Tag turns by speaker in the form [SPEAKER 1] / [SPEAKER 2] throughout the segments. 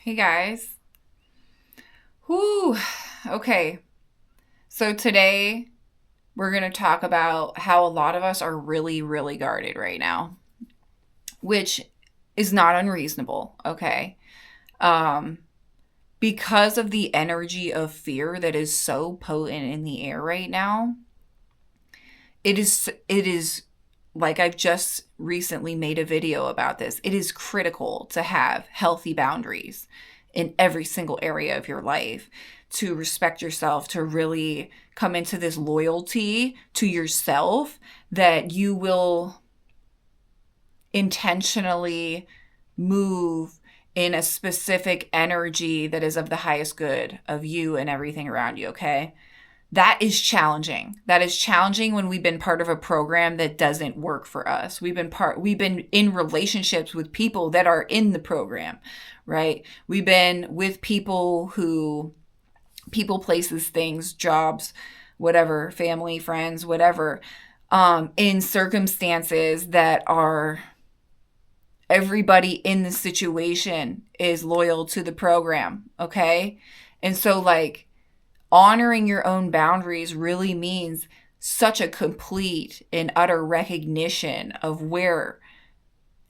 [SPEAKER 1] Hey guys. Whew. Okay. So today we're going to talk about how a lot of us are really, really guarded right now, which is not unreasonable. Okay. Um, because of the energy of fear that is so potent in the air right now, it is like I've just recently made a video about this. It is critical to have healthy boundaries in every single area of your life, to respect yourself, to really come into this loyalty to yourself that you will intentionally move in a specific energy that is of the highest good of you and everything around you, okay? That is challenging. That is challenging when we've been part of a program that doesn't work for us. We've been in relationships with people that are in the program, right? We've been with people, places, things, jobs, whatever, family, friends, whatever, in circumstances that are everybody in the situation is loyal to the program, okay? And so honoring your own boundaries really means such a complete and utter recognition of where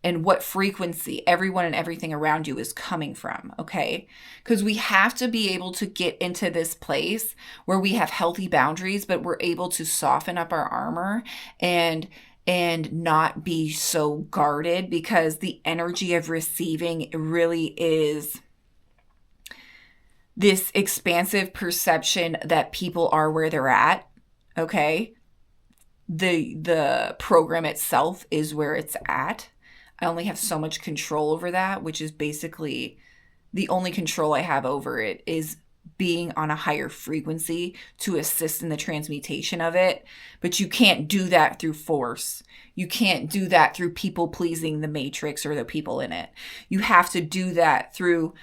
[SPEAKER 1] and what frequency everyone and everything around you is coming from, okay? Because we have to be able to get into this place where we have healthy boundaries, but we're able to soften up our armor and not be so guarded, because the energy of receiving really is this expansive perception that people are where they're at, okay? The program itself is where it's at. I only have so much control over that, which is basically the only control I have over it is being on a higher frequency to assist in the transmutation of it. But you can't do that through force. You can't do that through people pleasing the matrix or the people in it. You have to do that through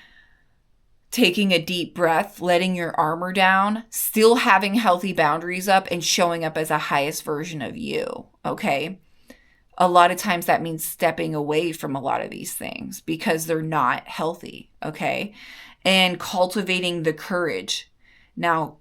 [SPEAKER 1] taking a deep breath, letting your armor down, still having healthy boundaries up, and showing up as a highest version of you, okay? A lot of times that means stepping away from a lot of these things because they're not healthy, okay? And cultivating the courage. Now,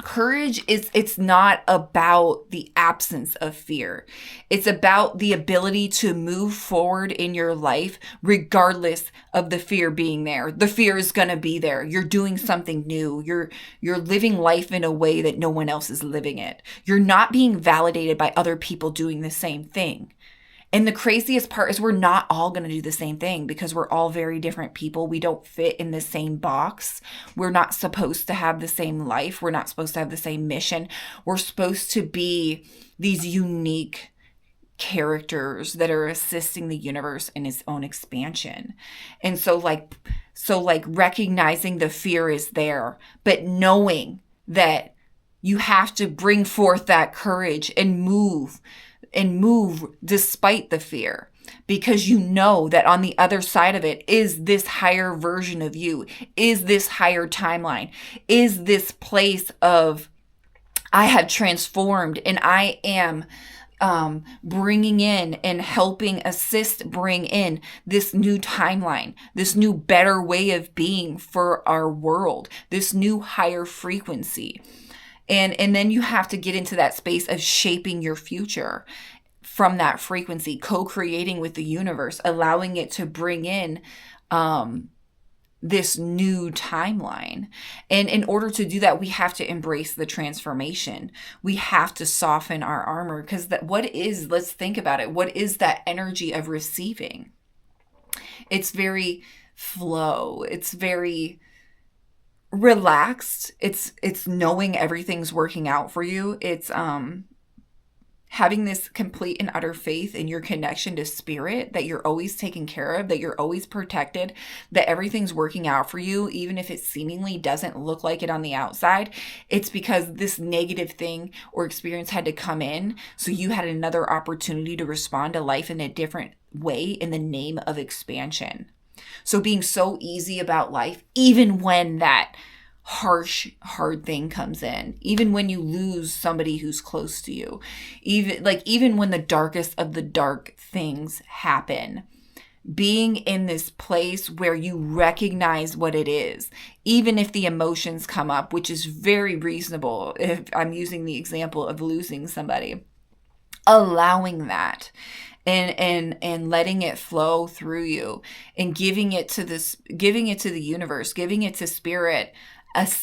[SPEAKER 1] courage it's not about the absence of fear. It's about the ability to move forward in your life regardless of the fear being there. The fear is going to be there. You're doing something new. You're living life in a way that no one else is living it. You're not being validated by other people doing the same thing. And the craziest part is we're not all going to do the same thing because we're all very different people. We don't fit in the same box. We're not supposed to have the same life. We're not supposed to have the same mission. We're supposed to be these unique characters that are assisting the universe in its own expansion. And so recognizing the fear is there, but knowing that you have to bring forth that courage and move despite the fear, because you know that on the other side of it is this higher version of you, is this higher timeline, is this place of I have transformed and I am bringing in and helping assist bring in this new timeline, this new better way of being for our world, this new higher frequency. And then you have to get into that space of shaping your future from that frequency, co-creating with the universe, allowing it to bring in this new timeline. And in order to do that, we have to embrace the transformation. We have to soften our armor, because let's think about it. What is that energy of receiving? It's very flow. It's very relaxed. It's knowing everything's working out for you. It's having this complete and utter faith in your connection to spirit, that you're always taken care of, that you're always protected, that everything's working out for you, even if it seemingly doesn't look like it on the outside. It's because this negative thing or experience had to come in, so you had another opportunity to respond to life in a different way in the name of expansion. So being so easy about life, even when that harsh, hard thing comes in, even when you lose somebody who's close to you, even when the darkest of the dark things happen, being in this place where you recognize what it is, even if the emotions come up, which is very reasonable if I'm using the example of losing somebody. Allowing that and letting it flow through you and giving it to the universe, giving it to spirit,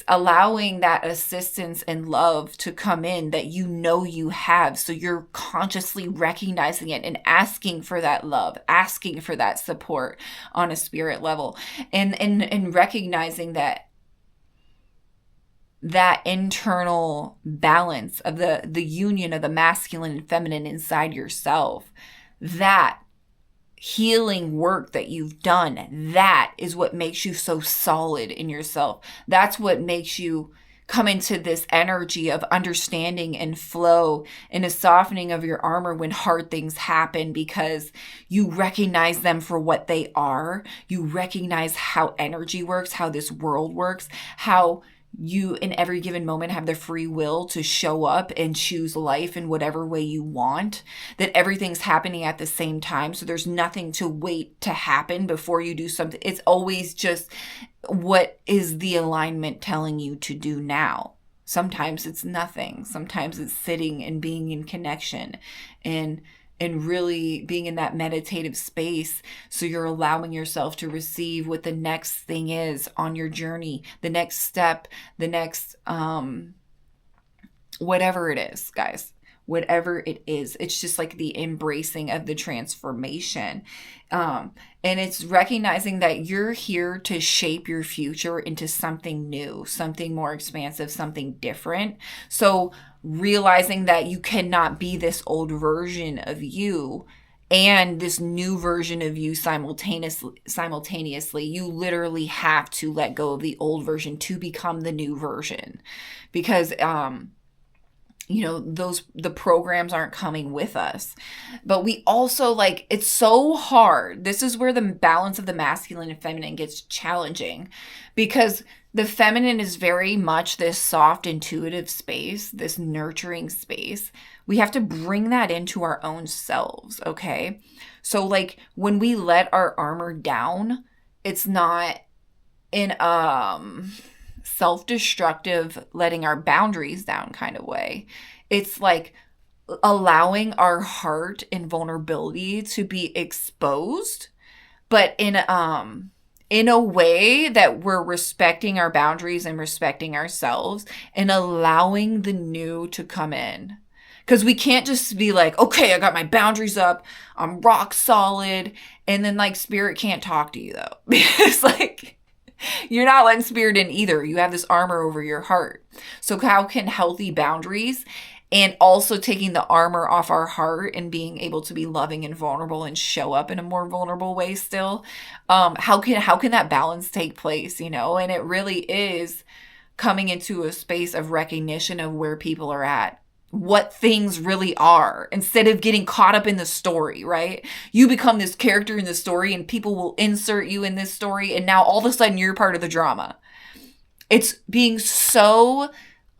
[SPEAKER 1] allowing that assistance and love to come in that you have. So you're consciously recognizing it and asking for that love, asking for that support on a spirit level, and recognizing that internal balance of the union of the masculine and feminine inside yourself, that healing work that you've done, that is what makes you so solid in yourself. That's what makes you come into this energy of understanding and flow and a softening of your armor when hard things happen, because you recognize them for what they are. You recognize how energy works, how this world works, how you in every given moment have the free will to show up and choose life in whatever way you want, that everything's happening at the same time. So there's nothing to wait to happen before you do something. It's always just, what is the alignment telling you to do now? Sometimes it's nothing. Sometimes it's sitting and being in connection and really being in that meditative space. So you're allowing yourself to receive what the next thing is on your journey, the next step, the next, whatever it is, guys, whatever it is. It's just like the embracing of the transformation. And it's recognizing that you're here to shape your future into something new, something more expansive, something different. So realizing that you cannot be this old version of you and this new version of you simultaneously. You literally have to let go of the old version to become the new version, because the programs aren't coming with us. But we also, it's so hard. This is where the balance of the masculine and feminine gets challenging, because the feminine is very much this soft, intuitive space, this nurturing space. We have to bring that into our own selves, okay? So when we let our armor down, it's not in self-destructive, letting our boundaries down kind of way. It's allowing our heart and vulnerability to be exposed, but in a way that we're respecting our boundaries and respecting ourselves and allowing the new to come in. Because we can't just be okay, I got my boundaries up, I'm rock solid, and then spirit can't talk to you though. Because you're not letting spirit in either. You have this armor over your heart. So how can healthy boundaries and also taking the armor off our heart and being able to be loving and vulnerable and show up in a more vulnerable way still, how can that balance take place, And it really is coming into a space of recognition of where people are at, what things really are, instead of getting caught up in the story, right? You become this character in the story and people will insert you in this story, and now all of a sudden you're part of the drama. It's being so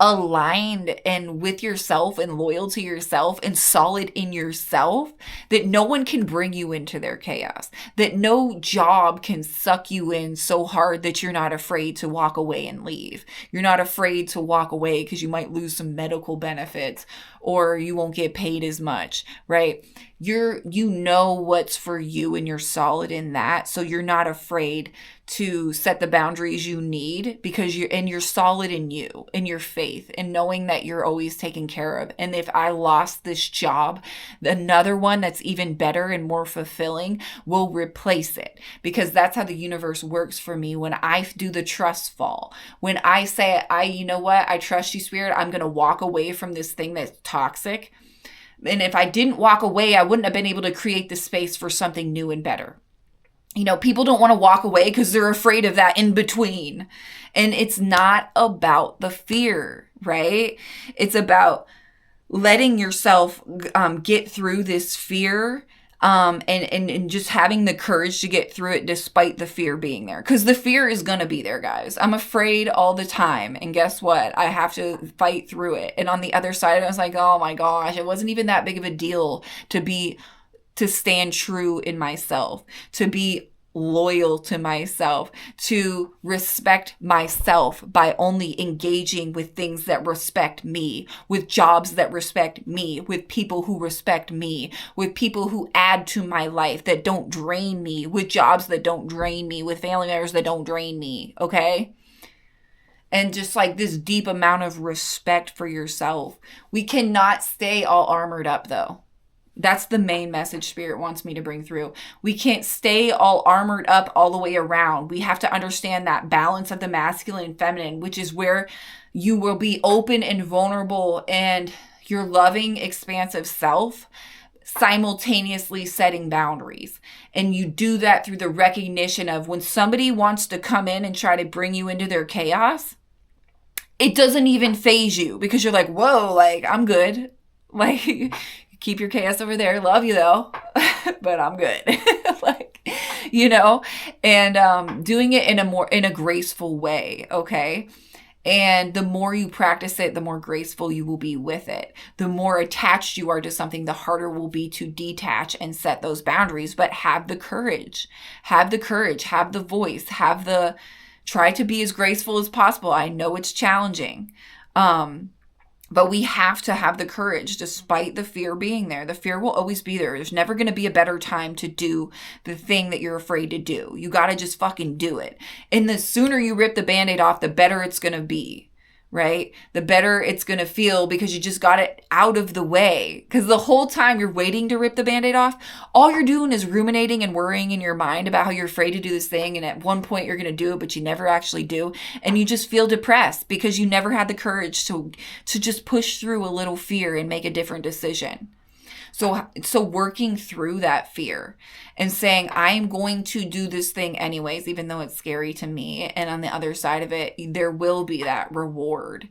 [SPEAKER 1] aligned and with yourself and loyal to yourself and solid in yourself that no one can bring you into their chaos, that no job can suck you in so hard that you're not afraid to walk away and leave. You're not afraid to walk away because you might lose some medical benefits or you won't get paid as much, right? You know what's for you and you're solid in that. So you're not afraid to set the boundaries you need because you're solid in you, in your faith, and knowing that you're always taken care of. And if I lost this job, another one that's even better and more fulfilling will replace it, because that's how the universe works for me when I do the trust fall. When I say, you know what, I trust you, Spirit, I'm going to walk away from this thing that's toxic. And if I didn't walk away, I wouldn't have been able to create the space for something new and better. People don't want to walk away because they're afraid of that in between. And it's not about the fear, right? It's about letting yourself get through this fear and just having the courage to get through it despite the fear being there. Because the fear is going to be there, guys. I'm afraid all the time. And guess what? I have to fight through it. And on the other side, I was like, oh my gosh, it wasn't even that big of a deal to to stand true in myself, to be loyal to myself, to respect myself by only engaging with things that respect me, with jobs that respect me, with people who respect me, with people who add to my life that don't drain me, with jobs that don't drain me, with family members that don't drain me, okay? And just like this deep amount of respect for yourself. We cannot stay all armored up though. That's the main message Spirit wants me to bring through. We can't stay all armored up all the way around. We have to understand that balance of the masculine and feminine, which is where you will be open and vulnerable and your loving, expansive self simultaneously setting boundaries. And you do that through the recognition of when somebody wants to come in and try to bring you into their chaos, it doesn't even phase you because you're like, whoa, like I'm good. Like, keep your chaos over there. Love you though, but I'm good. Like, and doing it in a graceful way. Okay. And the more you practice it, the more graceful you will be with it. The more attached you are to something, the harder will be to detach and set those boundaries. But have the courage, have the voice, try to be as graceful as possible. I know it's challenging. But we have to have the courage despite the fear being there. The fear will always be there. There's never going to be a better time to do the thing that you're afraid to do. You got to just fucking do it. And the sooner you rip the Band-Aid off, the better it's going to be, right? The better it's going to feel because you just got it out of the way. Because the whole time you're waiting to rip the Band-Aid off, all you're doing is ruminating and worrying in your mind about how you're afraid to do this thing. And at one point you're going to do it, but you never actually do. And you just feel depressed because you never had the courage to just push through a little fear and make a different decision. So working through that fear and saying, I'm going to do this thing anyways, even though it's scary to me. And on the other side of it, there will be that reward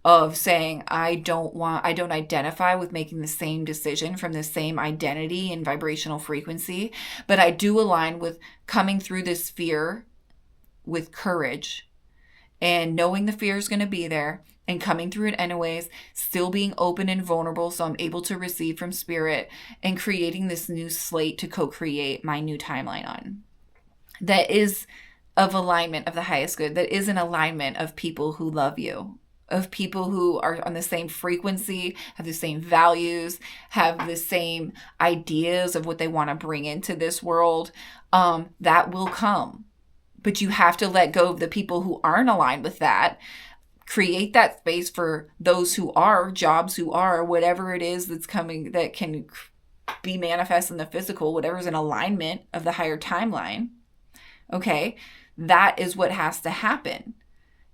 [SPEAKER 1] of saying, I don't identify with making the same decision from the same identity and vibrational frequency, but I do align with coming through this fear with courage and knowing the fear is going to be there and coming through it anyways, still being open and vulnerable so I'm able to receive from Spirit and creating this new slate to co-create my new timeline on. That is of alignment of the highest good. That is an alignment of people who love you, of people who are on the same frequency, have the same values, have the same ideas of what they want to bring into this world. That will come. But you have to let go of the people who aren't aligned with that. Create that space for those who are, jobs who are, whatever it is that's coming that can be manifest in the physical, whatever's in alignment of the higher timeline. Okay, that is what has to happen.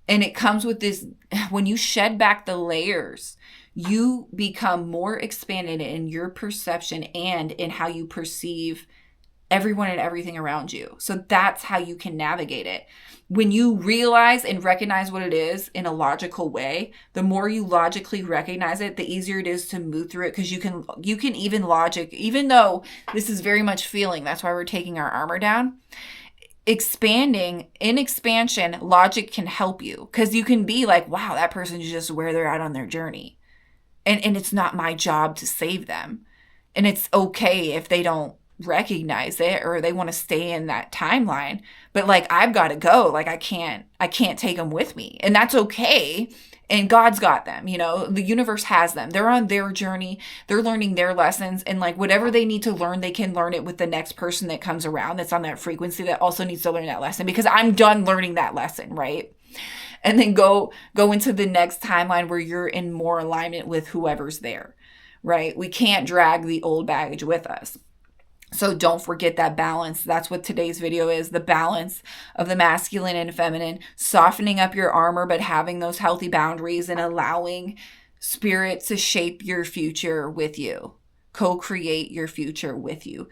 [SPEAKER 1] And it comes with this, when you shed back the layers, you become more expanded in your perception and in how you perceive everyone and everything around you. So that's how you can navigate it. When you realize and recognize what it is in a logical way, the more you logically recognize it, the easier it is to move through it, because you can even logic, even though this is very much feeling, that's why we're taking our armor down. Expanding, in expansion, logic can help you, because you can be like, wow, that person's just where they're at on their journey. And it's not my job to save them. And it's okay if they don't recognize it or they want to stay in that timeline, but like, I've got to go. Like, I can't take them with me, and that's okay. And God's got them, the universe has them. They're on their journey. They're learning their lessons, and like whatever they need to learn, they can learn it with the next person that comes around that's on that frequency that also needs to learn that lesson, because I'm done learning that lesson. Right. And then go into the next timeline where you're in more alignment with whoever's there. Right. We can't drag the old baggage with us. So don't forget that balance. That's what today's video is, the balance of the masculine and feminine, softening up your armor, but having those healthy boundaries and allowing Spirit to shape your future with you, co-create your future with you.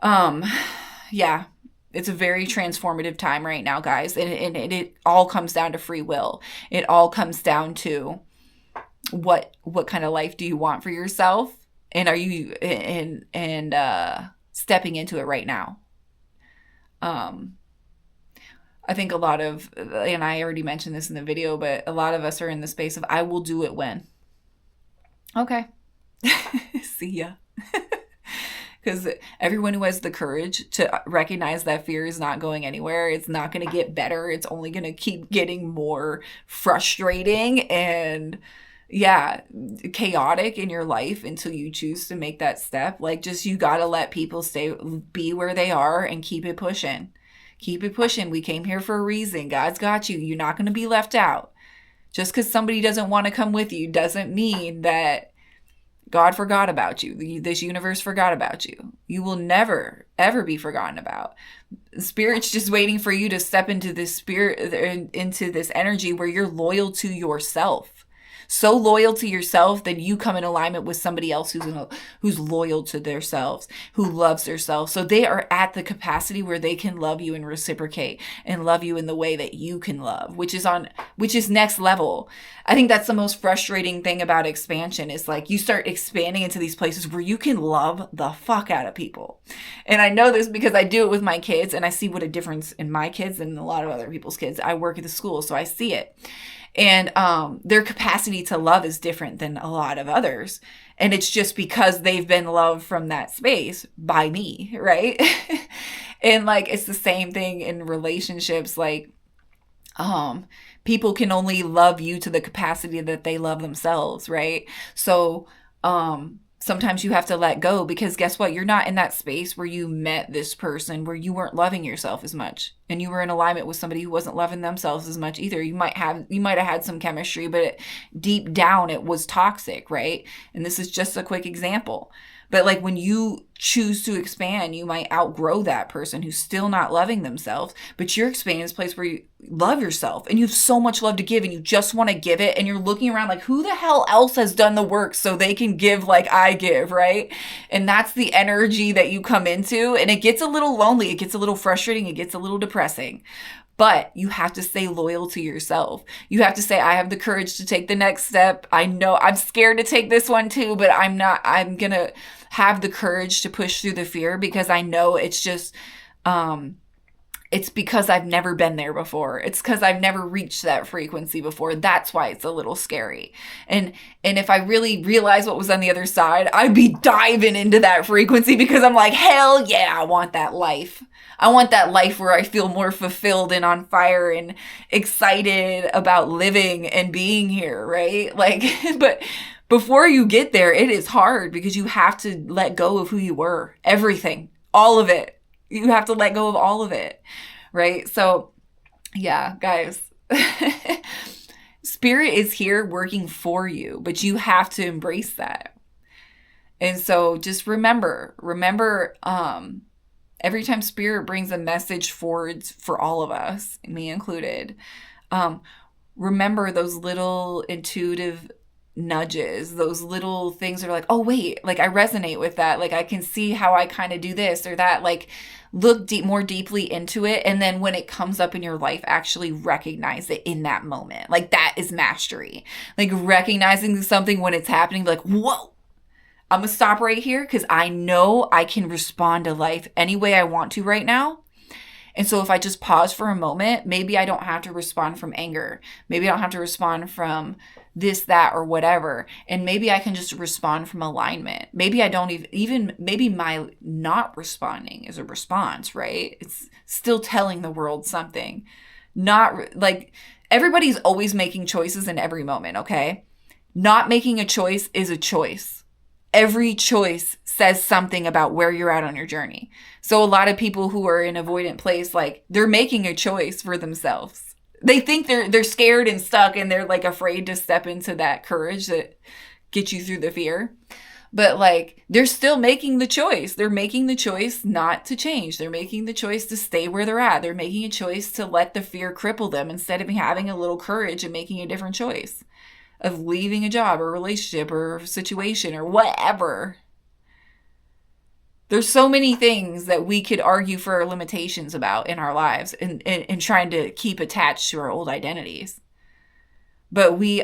[SPEAKER 1] Yeah, it's a very transformative time right now, guys. And it all comes down to free will. It all comes down to what kind of life do you want for yourself? And are you stepping into it right now? I think a lot of, and I already mentioned this in the video, but a lot of us are in the space of, I will do it when. Okay. See ya. because everyone who has the courage to recognize that fear is not going anywhere, it's not going to get better. It's only going to keep getting more frustrating and yeah, chaotic in your life until you choose to make that step. Like, just you got to let people be where they are and keep it pushing. Keep it pushing. We came here for a reason. God's got you. You're not going to be left out. Just because somebody doesn't want to come with you doesn't mean that God forgot about you. This universe forgot about you. You will never, ever be forgotten about. Spirit's just waiting for you to step into this into this energy where you're loyal to yourself. So loyal to yourself that you come in alignment with somebody else who's loyal to themselves, who loves themselves. So they are at the capacity where they can love you and reciprocate and love you in the way that you can love, which is next level. I think that's the most frustrating thing about expansion is like you start expanding into these places where you can love the fuck out of people. And I know this because I do it with my kids and I see what a difference in my kids and a lot of other people's kids. I work at the school, so I see it. And their capacity to love is different than a lot of others. And it's just because they've been loved from that space by me, right? And like, it's the same thing in relationships. Like, people can only love you to the capacity that they love themselves, right? So, sometimes you have to let go because guess what? You're not in that space where you met this person where you weren't loving yourself as much and you were in alignment with somebody who wasn't loving themselves as much either. You might have had some chemistry, but deep down it was toxic, right? And this is just a quick example. But like when you choose to expand, you might outgrow that person who's still not loving themselves, but you're expanding this place where you love yourself and you have so much love to give and you just want to give it. And you're looking around like, who the hell else has done the work so they can give like I give, right? And that's the energy that you come into. And it gets a little lonely. It gets a little frustrating. It gets a little depressing. But you have to stay loyal to yourself. You have to say, I have the courage to take the next step. I know I'm scared to take this one too, but I'm going to have the courage to push through the fear because I know it's just, it's because I've never been there before. It's because I've never reached that frequency before. That's why it's a little scary. And if I really realized what was on the other side, I'd be diving into that frequency because I'm like, hell yeah, I want that life. I want that life where I feel more fulfilled and on fire and excited about living and being here, right? Like, but before you get there, it is hard because you have to let go of who you were. Everything, all of it. You have to let go of all of it, right? So, yeah, guys, Spirit is here working for you, but you have to embrace that. And so just remember, every time Spirit brings a message forward for all of us, me included, remember those little intuitive nudges, those little things that are like, oh wait, like I resonate with that. Like I can see how I kind of do this or that. Like look more deeply into it. And then when it comes up in your life, actually recognize it in that moment. Like that is mastery. Like recognizing something when it's happening, like, whoa, I'm going to stop right here because I know I can respond to life any way I want to right now. And so if I just pause for a moment, maybe I don't have to respond from anger. Maybe I don't have to respond from this, that, or whatever. And maybe I can just respond from alignment. Maybe I don't even maybe my not responding is a response, right? It's still telling the world something. Not like everybody's always making choices in every moment, okay? Not making a choice is a choice. Every choice says something about where you're at on your journey. So a lot of people who are in avoidant place, like they're making a choice for themselves. They think they're scared and stuck and they're like afraid to step into that courage that gets you through the fear. But like they're still making the choice. They're making the choice not to change. They're making the choice to stay where they're at. They're making a choice to let the fear cripple them instead of having a little courage and making a different choice of leaving a job or relationship or situation or whatever. There's so many things that we could argue for our limitations about in our lives and trying to keep attached to our old identities. But we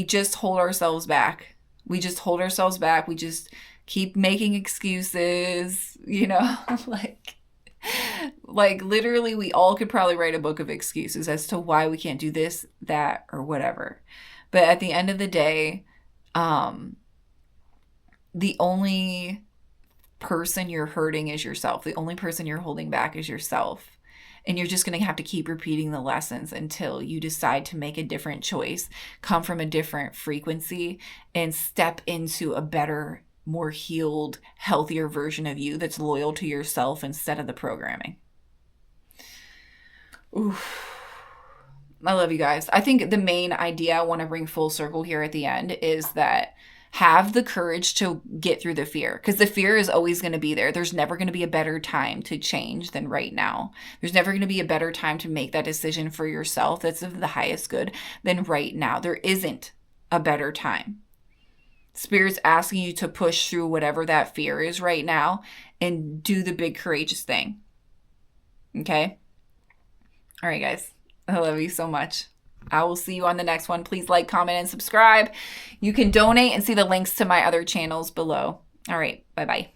[SPEAKER 1] just hold ourselves back. We just hold ourselves back. We just keep making excuses, you know, like literally we all could probably write a book of excuses as to why we can't do this, that, or whatever. But at the end of the day, the only person you're hurting is yourself. The only person you're holding back is yourself. And you're just going to have to keep repeating the lessons until you decide to make a different choice, come from a different frequency, and step into a better, more healed, healthier version of you that's loyal to yourself instead of the programming. Oof. I love you guys. I think the main idea I want to bring full circle here at the end is that have the courage to get through the fear, because the fear is always going to be there. There's never going to be a better time to change than right now. There's never going to be a better time to make that decision for yourself that's of the highest good than right now. There isn't a better time. Spirit's asking you to push through whatever that fear is right now and do the big courageous thing. Okay? All right, guys. I love you so much. I will see you on the next one. Please like, comment, and subscribe. You can donate and see the links to my other channels below. All right. Bye-bye.